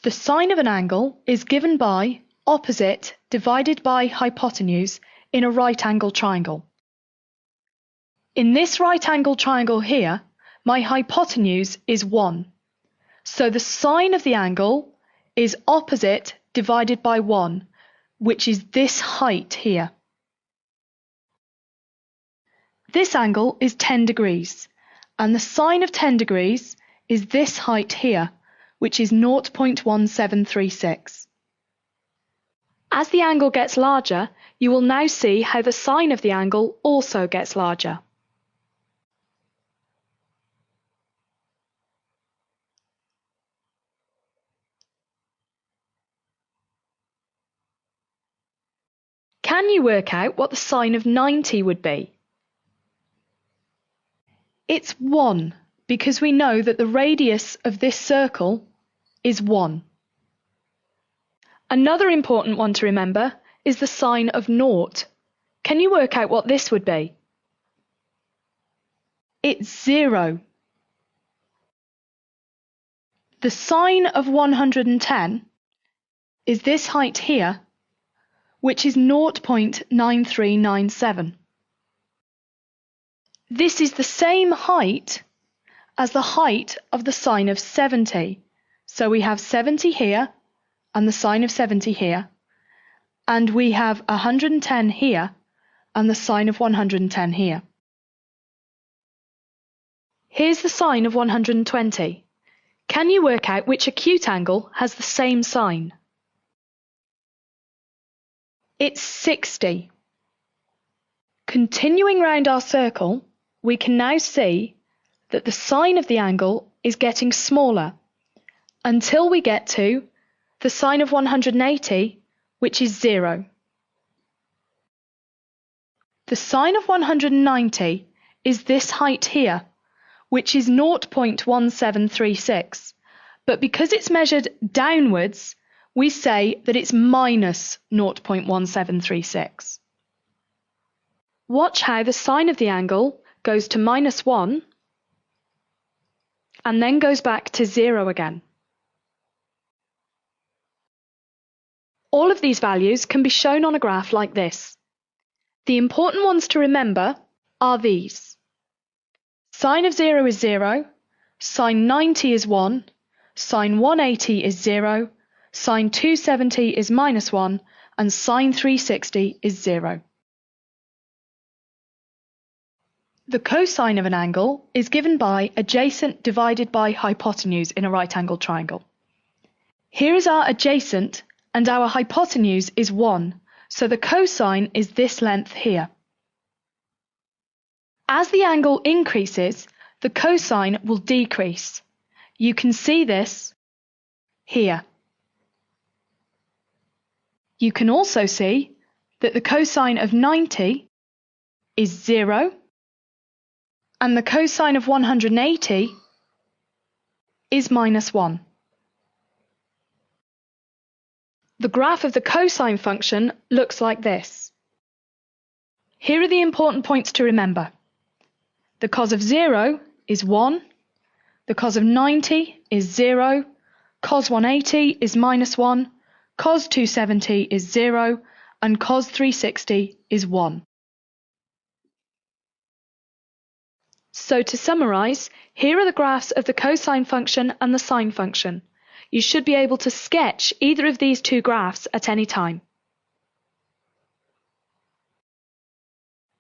The sine of an angle is given by opposite divided by hypotenuse in a right-angled triangle. In this right-angled triangle here, my hypotenuse is 1. So the sine of the angle is opposite divided by 1, which is this height here. This angle is 10 degrees, and the sine of 10 degrees is this height here, which is 0.1736. As the angle gets larger, you will now see how the sine of the angle also gets larger. Can you work out what the sine of 90 would be? It's 1, because we know that the radius of this circle is 1. Another important one to remember is the sine of 0. Can you work out what this would be? It's 0. The sine of 110 is this height here, which is 0.9397. This is the same height as the height of the sine of 70. So we have 70 here and the sine of 70 here, and we have 110 here and the sine of 110 here. Here's the sine of 120. Can you work out which acute angle has the same sine? It's 60. Continuing round our circle, we can now see that the sine of the angle is getting smaller until we get to the sine of 180, which is 0. The sine of 190 is this height here, which is 0.1736, but because it's measured downwards, we say that it's minus 0.1736. Watch how the sine of the angle goes to -1 and then goes back to 0 again. All of these values can be shown on a graph like this. The important ones to remember are these. Sine of 0 is 0, sine 90 is 1, sine 180 is 0, sine 270 is -1, and sine 360 is 0. The cosine of an angle is given by adjacent divided by hypotenuse in a right-angled triangle. Here is our adjacent, and our hypotenuse is 1, so the cosine is this length here. As the angle increases, the cosine will decrease. You can see this here. You can also see that the cosine of 90 is 0, and the cosine of 180 is -1. The graph of the cosine function looks like this. Here are the important points to remember. The cos of 0 is 1, the cos of 90 is 0, cos 180 is -1, cos 270 is 0, and cos 360 is 1. So to summarise, here are the graphs of the cosine function and the sine function. You should be able to sketch either of these two graphs at any time.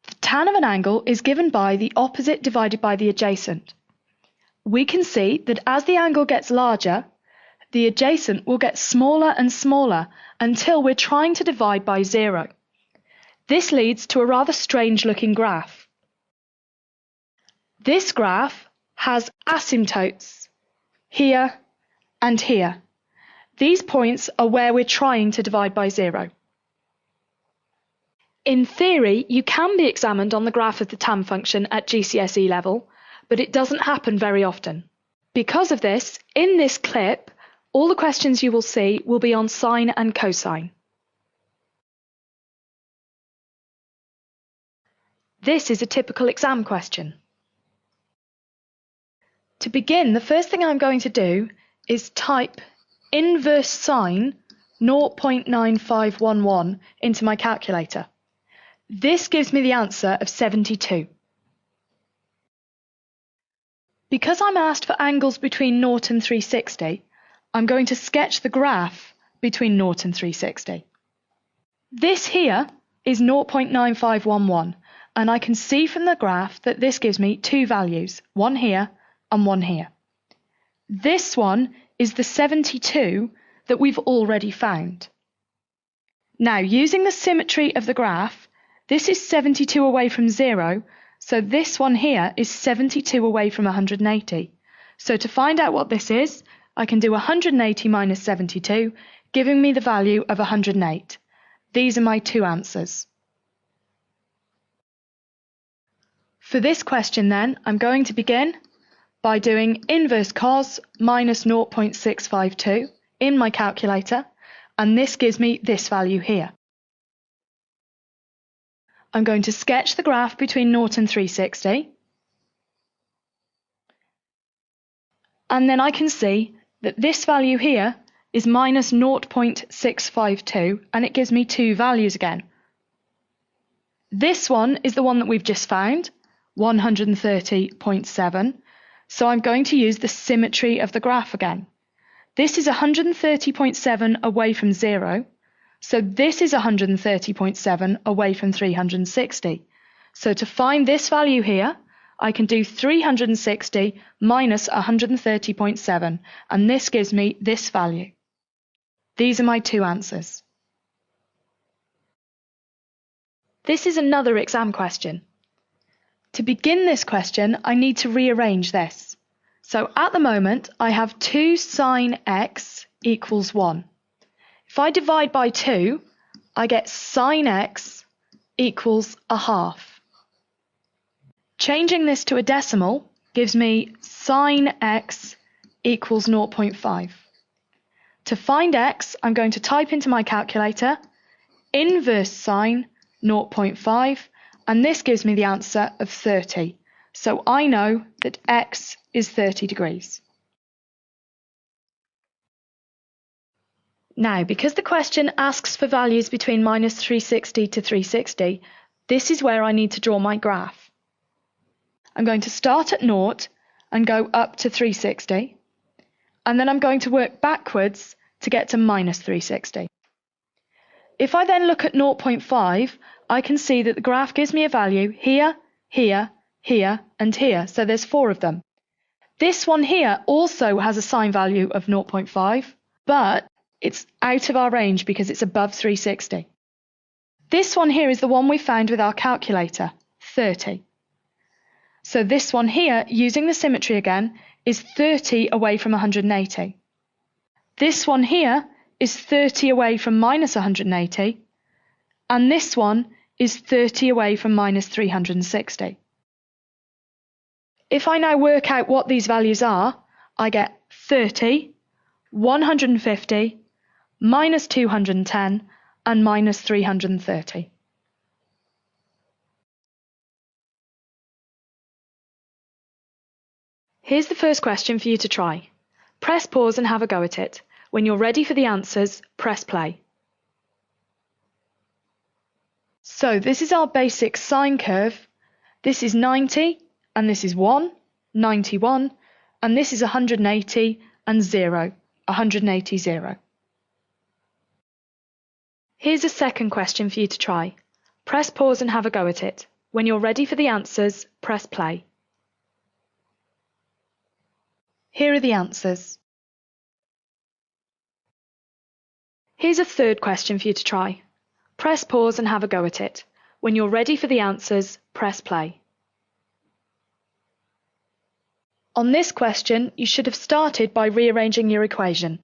The tan of an angle is given by the opposite divided by the adjacent. We can see that as the angle gets larger, the adjacent will get smaller and smaller until we're trying to divide by 0. This leads to a rather strange looking graph. This graph has asymptotes here and here. These points are where we're trying to divide by 0. In theory, you can be examined on the graph of the tan function at GCSE level, but it doesn't happen very often. Because of this, in this clip, all the questions you will see will be on sine and cosine. This is a typical exam question. To begin, the first thing I'm going to do is type inverse sine 0.9511 into my calculator. This gives me the answer of 72. Because I'm asked for angles between 0 and 360, I'm going to sketch the graph between 0 and 360. This here is 0.9511, and I can see from the graph that this gives me two values, one here and one here. This one is the 72 that we've already found. Now, using the symmetry of the graph, this is 72 away from 0, so this one here is 72 away from 180. So to find out what this is, I can do 180 minus 72, giving me the value of 108. These are my two answers. For this question then, I'm going to begin by doing inverse cos minus 0.652 in my calculator, and this gives me this value here. I'm going to sketch the graph between 0 and 360, and then I can see that this value here is minus 0.652, and it gives me two values again. This one is the one that we've just found, 130.7, so I'm going to use the symmetry of the graph again. This is 130.7 away from 0, so this is 130.7 away from 360. So to find this value here, I can do 360 minus 130.7, and this gives me this value. These are my two answers. This is another exam question. To begin this question, I need to rearrange this. So at the moment, I have 2 sine x equals 1. If I divide by 2, I get sine x equals a half. Changing this to a decimal gives me sine x equals 0.5. To find x, I'm going to type into my calculator inverse sine 0.5, and this gives me the answer of 30. So I know that x is 30 degrees. Now, because the question asks for values between minus 360 to 360, this is where I need to draw my graph. I'm going to start at 0 and go up to 360, and then I'm going to work backwards to get to minus 360. If I then look at 0.5, I can see that the graph gives me a value here, here, here, and here, so there's 4 of them. This one here also has a sine value of 0.5, but it's out of our range because it's above 360. This one here is the one we found with our calculator, 30. So this one here, using the symmetry again, is 30 away from 180. This one here is 30 away from minus 180, and this one is 30 away from minus 360. If I now work out what these values are, I get 30, 150, minus 210, and minus 330. Here's the first question for you to try. Press pause and have a go at it. When you're ready for the answers, press play. So this is our basic sine curve. This is 90, and this is 1, 91, and this is 180 and 0, 180, 0. Here's a second question for you to try. Press pause and have a go at it. When you're ready for the answers, press play. Here are the answers. Here's a third question for you to try. Press pause and have a go at it. When you're ready for the answers, press play. On this question, you should have started by rearranging your equation.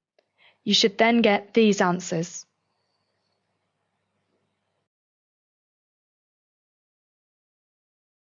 You should then get these answers.